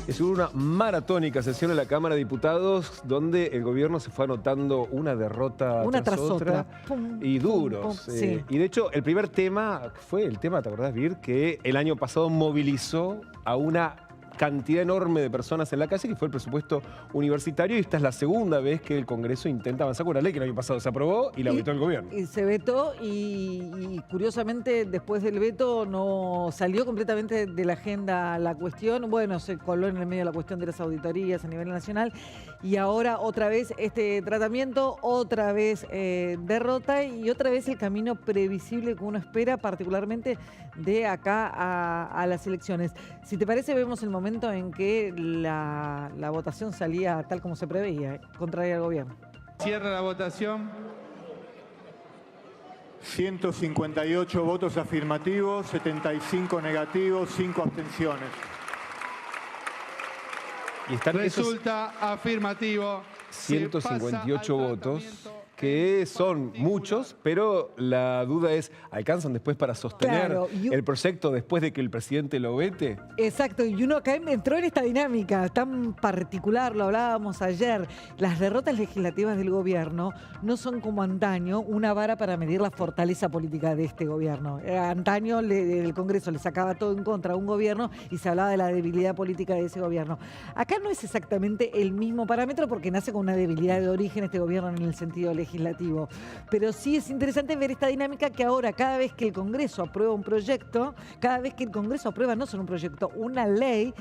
Es una maratónica sesión en la Cámara de Diputados donde el gobierno se fue anotando una derrota tras otra. Pum, Y duros. pum, pum, sí. Y de hecho, el primer tema fue el tema, ¿te acordás, Vir? Que el año pasado movilizó a una cantidad enorme de personas en la calle, que fue el presupuesto universitario, y esta es la segunda vez que el Congreso intenta avanzar con una ley que el año pasado se aprobó y la vetó el gobierno. Y se vetó y curiosamente después del veto no salió completamente de la agenda la cuestión. Bueno, se coló en el medio la cuestión de las auditorías a nivel nacional y ahora otra vez este tratamiento, otra vez derrota y otra vez el camino previsible que uno espera, particularmente de acá a las elecciones. Si te parece, vemos el momento en que la votación salía tal como se preveía, contraria al gobierno. Cierra la votación. 158 votos afirmativos, 75 negativos, 5 abstenciones. Y están Resulta afirmativo. 158 votos, que son muchos, pero la duda es, ¿alcanzan después para sostener el proyecto después de que el presidente lo vete? Exacto, y uno acá entró en esta dinámica tan particular, lo hablábamos ayer. Las derrotas legislativas del gobierno no son como antaño una vara para medir la fortaleza política de este gobierno. Antaño el Congreso le sacaba todo en contra a un gobierno y se hablaba de la debilidad política de ese gobierno. Acá no es exactamente el mismo parámetro porque nace con una debilidad de origen este gobierno en el sentido legislativo. Pero sí es interesante ver esta dinámica que ahora cada vez que el Congreso aprueba un proyecto, cada vez que el Congreso aprueba no solo un proyecto, una ley,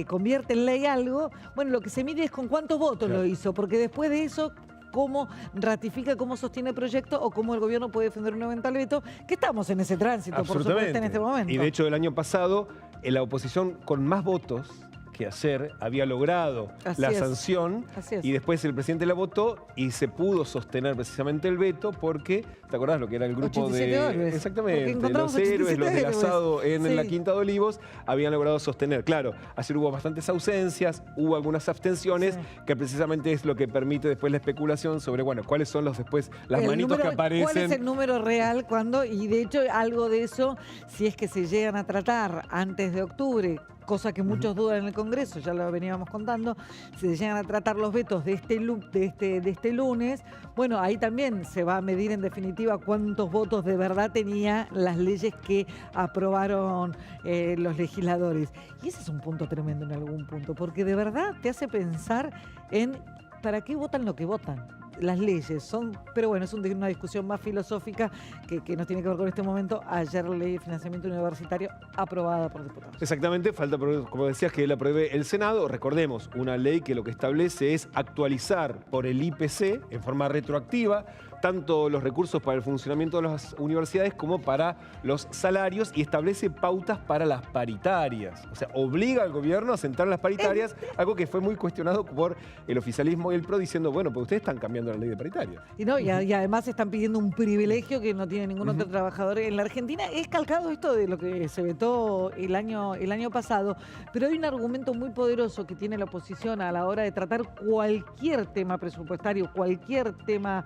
convierte en ley algo, bueno, lo que se mide es con cuántos votos lo hizo, porque después de eso cómo ratifica, cómo sostiene el proyecto o cómo el gobierno puede defender un eventual veto, que estamos en ese tránsito, por supuesto, en este momento. Y de hecho, el año pasado, la oposición con más votos que ayer había logrado la sanción y después el presidente la votó y se pudo sostener precisamente el veto porque, ¿te acordás lo que era el grupo de... Héroes. Exactamente, los héroes, los del asado en la Quinta de Olivos, habían logrado sostener. Claro, ayer hubo bastantes ausencias, hubo algunas abstenciones, que precisamente es lo que permite después la especulación sobre, bueno, cuáles son los después, las manitos que aparecen. ¿Cuál es el número real cuando? Y de hecho, algo de eso, si es que se llegan a tratar antes de octubre, cosa que muchos dudan en el Congreso, ya lo veníamos contando, se llegan a tratar los vetos de este lunes, bueno, ahí también se va a medir en definitiva cuántos votos de verdad tenía las leyes que aprobaron los legisladores. Y ese es un punto tremendo en algún punto, porque de verdad te hace pensar en ¿para qué votan lo que votan? Las leyes son, pero bueno, es una discusión más filosófica que no tiene que ver con este momento. Ayer la ley de financiamiento universitario aprobada por diputados. Exactamente, falta, como decías, que la apruebe el Senado. Recordemos, una ley que lo que establece es actualizar por el IPC en forma retroactiva tanto los recursos para el funcionamiento de las universidades como para los salarios y establece pautas para las paritarias. O sea, obliga al gobierno a sentar las paritarias, algo que fue muy cuestionado por el oficialismo y el PRO, diciendo, bueno, pues ustedes están cambiando la ley de paritarias. Y además están pidiendo un privilegio que no tiene ningún otro trabajador en la Argentina. Es calcado esto de lo que se vetó el año pasado, pero hay un argumento muy poderoso que tiene la oposición a la hora de tratar cualquier tema presupuestario, cualquier tema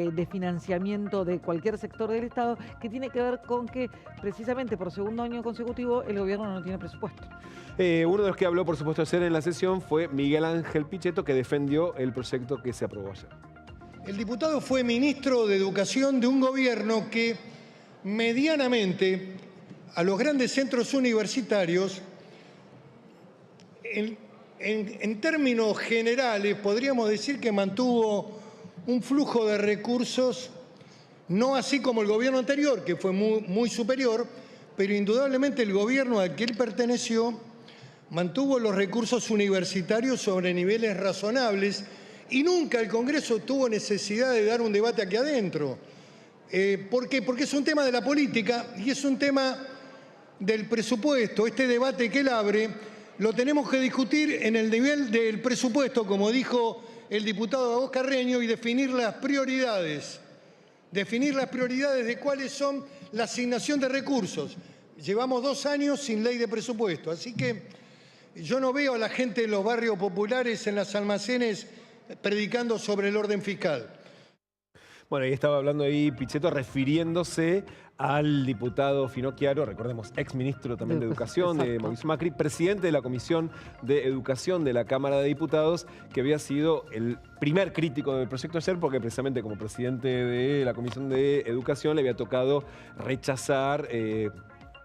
de financiamiento de cualquier sector del Estado, que tiene que ver con que precisamente por segundo año consecutivo el gobierno no tiene presupuesto. Uno de los que habló, por supuesto, ayer en la sesión fue Miguel Ángel Pichetto, que defendió el proyecto que se aprobó ayer. El diputado fue ministro de Educación de un gobierno que medianamente a los grandes centros universitarios, en términos generales, podríamos decir que mantuvo un flujo de recursos, no así como el gobierno anterior, que fue muy superior, pero indudablemente el gobierno al que él perteneció mantuvo los recursos universitarios sobre niveles razonables y nunca el Congreso tuvo necesidad de dar un debate aquí adentro. ¿Por qué? Porque es un tema de la política y es un tema del presupuesto. Este debate que él abre lo tenemos que discutir en el nivel del presupuesto, como dijo el diputado Agos Carreño, y definir las prioridades de cuáles son la asignación de recursos. Llevamos 2 años sin ley de presupuesto, así que yo no veo a la gente en los barrios populares, en los almacenes, predicando sobre el orden fiscal. Bueno, ahí estaba hablando ahí Pichetto refiriéndose al diputado Finocchiaro, recordemos, exministro también de Educación de Mauricio Macri, presidente de la Comisión de Educación de la Cámara de Diputados, que había sido el primer crítico del proyecto ayer, porque precisamente como presidente de la Comisión de Educación le había tocado rechazar,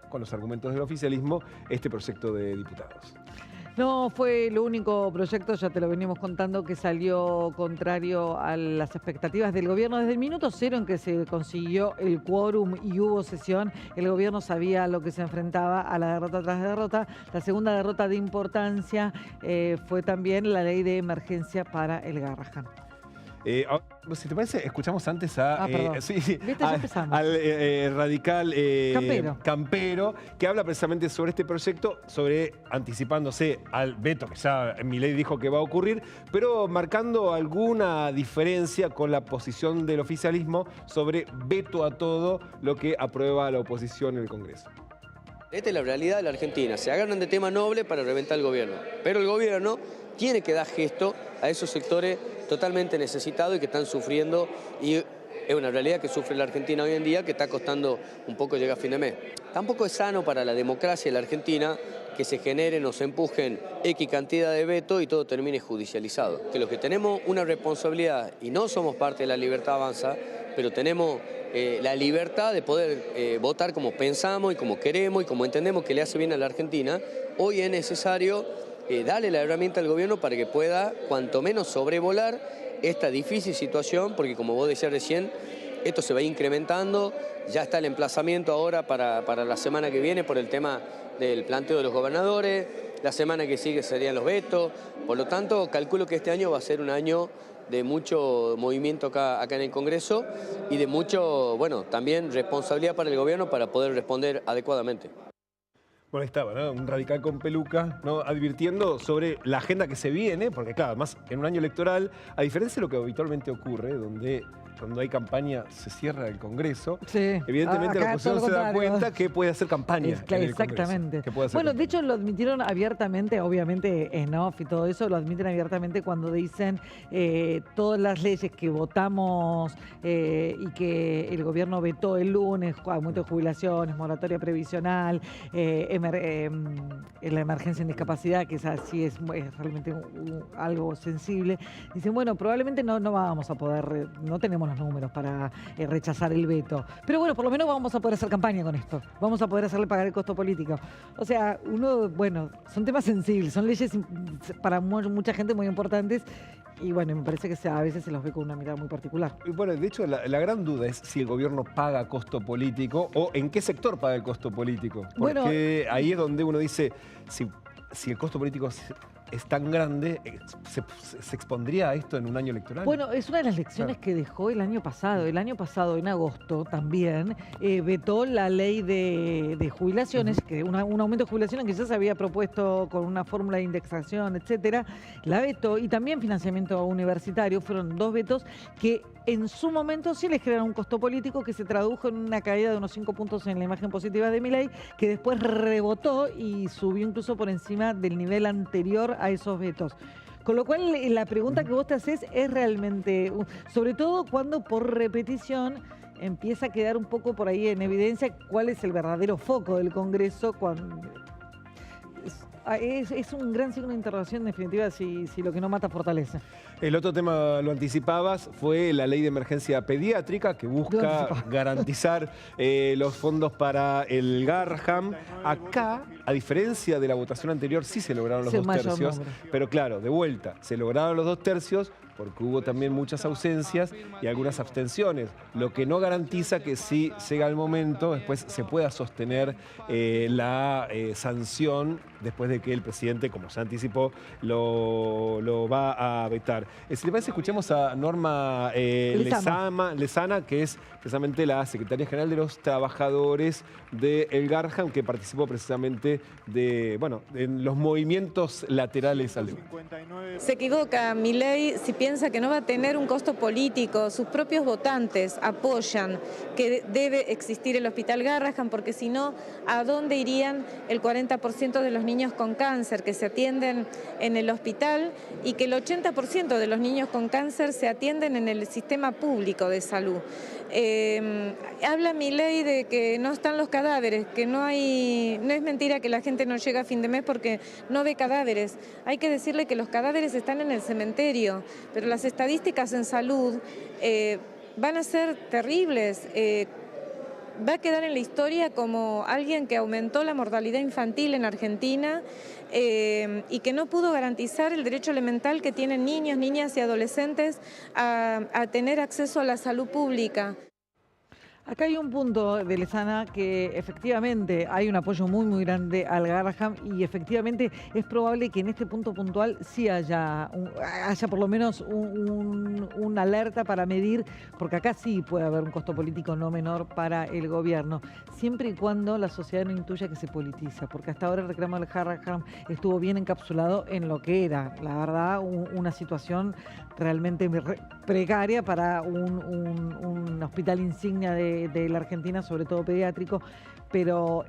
con los argumentos del oficialismo, este proyecto de diputados. No fue el único proyecto, ya te lo venimos contando, que salió contrario a las expectativas del gobierno. Desde el minuto cero en que se consiguió el quórum y hubo sesión, el gobierno sabía a lo que se enfrentaba, a la derrota tras derrota. La segunda derrota de importancia fue también la ley de emergencia para el Garrahan. Si te parece, escuchamos antes al radical Campero, que habla precisamente sobre este proyecto, anticipándose al veto, que ya Milei dijo que va a ocurrir, pero marcando alguna diferencia con la posición del oficialismo sobre veto a todo lo que aprueba la oposición en el Congreso. Esta es la realidad de la Argentina. Se agarran de tema noble para reventar el gobierno. Pero el gobierno tiene que dar gesto a esos sectores totalmente necesitados y que están sufriendo. Y es una realidad que sufre la Argentina hoy en día, que está costando un poco llegar a fin de mes. Tampoco es sano para la democracia de la Argentina que se generen o se empujen X cantidad de vetos y todo termine judicializado. Que los que tenemos una responsabilidad y no somos parte de la Libertad Avanza, pero tenemos la libertad de poder votar como pensamos y como queremos y como entendemos que le hace bien a la Argentina, hoy es necesario darle la herramienta al gobierno para que pueda cuanto menos sobrevolar esta difícil situación, porque como vos decías recién, esto se va incrementando, ya está el emplazamiento ahora para la semana que viene por el tema del planteo de los gobernadores, la semana que sigue serían los vetos, por lo tanto calculo que este año va a ser un año de mucho movimiento acá en el Congreso y de mucho, bueno, también responsabilidad para el gobierno para poder responder adecuadamente. Bueno, ahí estaba, ¿no? Un radical con peluca, ¿no? Advirtiendo sobre la agenda que se viene, porque claro, además en un año electoral, a diferencia de lo que habitualmente ocurre, donde cuando hay campaña se cierra el Congreso, evidentemente la oposición se da cuenta que puede hacer campaña en el exactamente. Congreso, bueno, de hecho lo admitieron abiertamente, obviamente en off y todo eso, lo admiten abiertamente cuando dicen todas las leyes que votamos y que el gobierno vetó el lunes, aumento de jubilaciones, moratoria previsional, la emergencia en discapacidad, que es así, es realmente algo sensible. Dicen, bueno, probablemente no vamos a poder, no tenemos los números para rechazar el veto. Pero bueno, por lo menos vamos a poder hacer campaña con esto. Vamos a poder hacerle pagar el costo político. O sea, bueno, son temas sensibles, son leyes para mucha gente muy importantes y bueno, me parece que a veces se los ve con una mirada muy particular. Bueno, de hecho, la gran duda es si el gobierno paga costo político o en qué sector paga el costo político. Porque ahí es donde uno dice, si el costo político es tan grande, ¿se expondría a esto en un año electoral? Bueno, es una de las lecciones que dejó el año pasado. El año pasado, en agosto, también vetó la ley de jubilaciones, que un aumento de jubilaciones que ya se había propuesto con una fórmula de indexación, etcétera. La vetó, y también financiamiento universitario. Fueron dos vetos que en su momento sí les generaron un costo político que se tradujo en una caída de unos 5 puntos en la imagen positiva de Milei, que después rebotó y subió incluso por encima del nivel anterior a esos vetos. Con lo cual, la pregunta que vos te haces es realmente, sobre todo cuando por repetición empieza a quedar un poco por ahí en evidencia cuál es el verdadero foco del Congreso cuando... Es un gran signo de interrogación, en definitiva, si lo que no mata fortalece. El otro tema, lo anticipabas, fue la ley de emergencia pediátrica que busca garantizar los fondos para el Garrahan. Acá, a diferencia de la votación anterior, sí se lograron los 2 tercios. Pero claro, de vuelta, se lograron los 2 tercios porque hubo también muchas ausencias y algunas abstenciones, lo que no garantiza que si llega el momento, después se pueda sostener la sanción después de que el presidente, como ya anticipó, lo va a vetar. Si le parece, escuchemos a Norma Lezana, que es precisamente la secretaria general de los trabajadores del Garrahan, que participó precisamente en los movimientos laterales al debate. Se equivoca, Milei, si piensa piensa que no va a tener un costo político, sus propios votantes apoyan que debe existir el Hospital Garrahan, porque si no, ¿a dónde irían el 40% de los niños con cáncer que se atienden en el hospital y que el 80% de los niños con cáncer se atienden en el sistema público de salud? Habla Milei de que no están los cadáveres, que no es mentira que la gente no llega a fin de mes porque no ve cadáveres. Hay que decirle que los cadáveres están en el cementerio, pero las estadísticas en salud van a ser terribles. Va a quedar en la historia como alguien que aumentó la mortalidad infantil en Argentina y que no pudo garantizar el derecho elemental que tienen niños, niñas y adolescentes a tener acceso a la salud pública. Acá hay un punto de Lezana que efectivamente hay un apoyo muy grande al Garrahan y efectivamente es probable que en este punto puntual sí haya por lo menos una alerta para medir, porque acá sí puede haber un costo político no menor para el gobierno, siempre y cuando la sociedad no intuya que se politiza, porque hasta ahora el reclamo del Garrahan estuvo bien encapsulado en lo que era, la verdad, una situación realmente precaria para un hospital insignia de la Argentina, sobre todo pediátrico, pero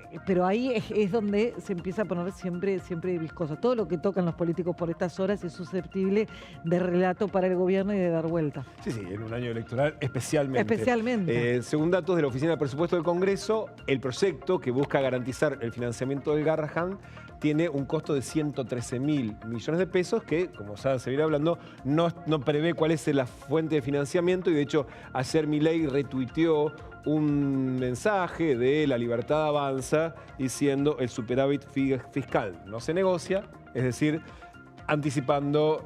ahí es donde se empieza a poner siempre viscoso. Todo lo que tocan los políticos por estas horas es susceptible de relato para el gobierno y de dar vuelta. Sí, en un año electoral especialmente. Especialmente. Según datos de la Oficina de Presupuesto del Congreso, el proyecto que busca garantizar el financiamiento del Garrahan tiene un costo de 113.000 millones de pesos que, como se viene hablando, no prevé cuál es la fuente de financiamiento y de hecho ayer Milei retuiteó un mensaje de La Libertad Avanza diciendo el superávit fiscal no se negocia, es decir, anticipando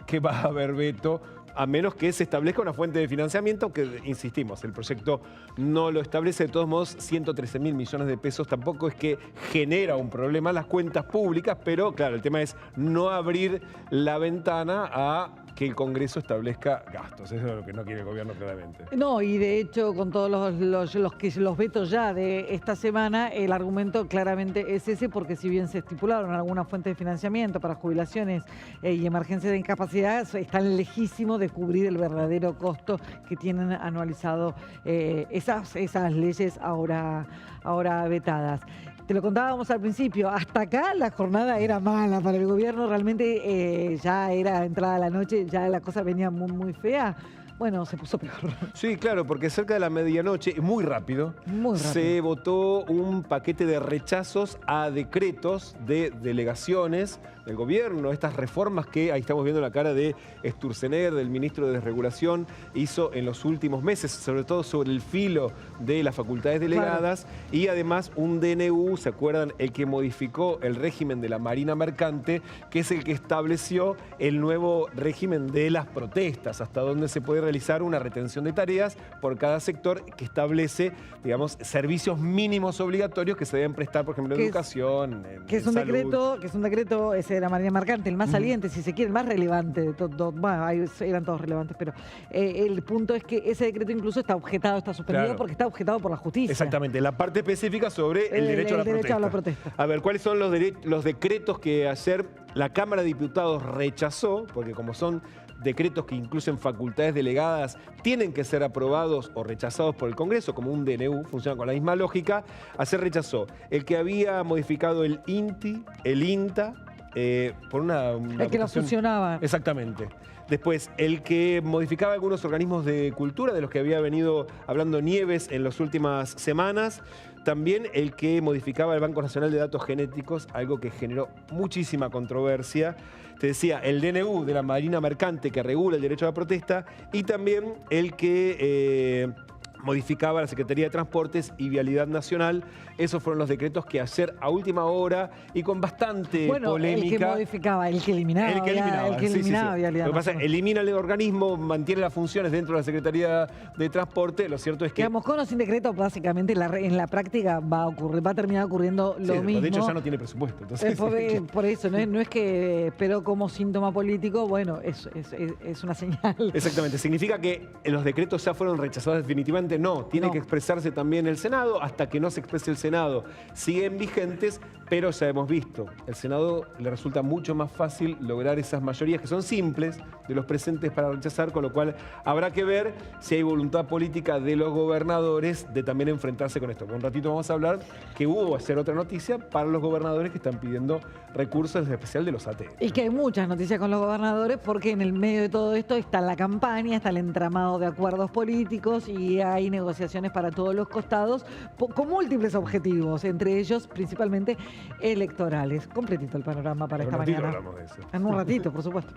que va a haber veto a menos que se establezca una fuente de financiamiento que, insistimos, el proyecto no lo establece. De todos modos, 113.000 millones de pesos tampoco es que genera un problema en las cuentas públicas, pero claro, el tema es no abrir la ventana a que el Congreso establezca gastos. Eso es lo que no quiere el gobierno claramente. No, y de hecho, con todos los vetos ya de esta semana, el argumento claramente es ese, porque si bien se estipularon algunas fuentes de financiamiento para jubilaciones y emergencias de incapacidad, están lejísimos de cubrir el verdadero costo que tienen anualizado esas leyes ahora vetadas. Te lo contábamos al principio, hasta acá la jornada era mala para el gobierno, realmente ya era entrada la noche, ya la cosa venía muy fea. Bueno, se puso peor. Sí, claro, porque cerca de la medianoche, muy rápido, se votó un paquete de rechazos a decretos de delegaciones del gobierno. Estas reformas que, ahí estamos viendo la cara de Sturzenegger, del ministro de Desregulación, hizo en los últimos meses, sobre todo sobre el filo de las facultades delegadas. Claro. Y además un DNU, ¿se acuerdan? El que modificó el régimen de la Marina Mercante, que es el que estableció el nuevo régimen de las protestas, hasta donde se puede realizar una retención de tareas por cada sector, que establece, digamos, servicios mínimos obligatorios que se deben prestar, por ejemplo, en educación, que es un decreto ese de la Marina Mercante, el más saliente, si se quiere, el más relevante de todo. Bueno, eran todos relevantes, pero el punto es que ese decreto incluso está suspendido, claro, porque está objetado por la justicia. Exactamente, la parte específica sobre el derecho a la protesta. A ver, ¿cuáles son los decretos que ayer la Cámara de Diputados rechazó? Porque como son decretos que incluyen facultades delegadas, tienen que ser aprobados o rechazados por el Congreso, como un DNU, funciona con la misma lógica. Ayer rechazó el que había modificado el INTI, el INTA, por una el que lo fusionaba. Exactamente. Después, el que modificaba algunos organismos de cultura, de los que había venido hablando Nieves en las últimas semanas. También el que modificaba el Banco Nacional de Datos Genéticos, algo que generó muchísima controversia. Te decía, el DNU de la Marina Mercante, que regula el derecho a la protesta, y también el que modificaba la Secretaría de Transportes y Vialidad Nacional. Esos fueron los decretos que ayer, a última hora y con bastante polémica... el que modificaba, el que eliminaba. Vialidad. Lo que pasa es que elimina el organismo, mantiene las funciones dentro de la Secretaría de Transporte. Lo cierto es que... Digamos, con o sin decreto, básicamente en la práctica va a terminar ocurriendo lo mismo. De hecho, ya no tiene presupuesto. Entonces, por eso, no es que, pero como síntoma político, bueno, es una señal. Exactamente. Significa que los decretos ya fueron rechazados definitivamente Técnicamente no, tiene No. que expresarse también el Senado. Hasta que no se exprese el Senado siguen vigentes, pero ya hemos visto, el Senado le resulta mucho más fácil lograr esas mayorías que son simples de los presentes para rechazar, con lo cual habrá que ver si hay voluntad política de los gobernadores de también enfrentarse con esto. Un ratito vamos a hablar que hubo a hacer otra noticia para los gobernadores que están pidiendo recursos, en especial de los ATE. Y que hay muchas noticias con los gobernadores porque en el medio de todo esto está la campaña, está el entramado de acuerdos políticos y hay negociaciones para todos los costados con múltiples objetivos, entre ellos principalmente electorales. Completito el panorama para En un esta ratito mañana. hablamos de eso. En un ratito, por supuesto.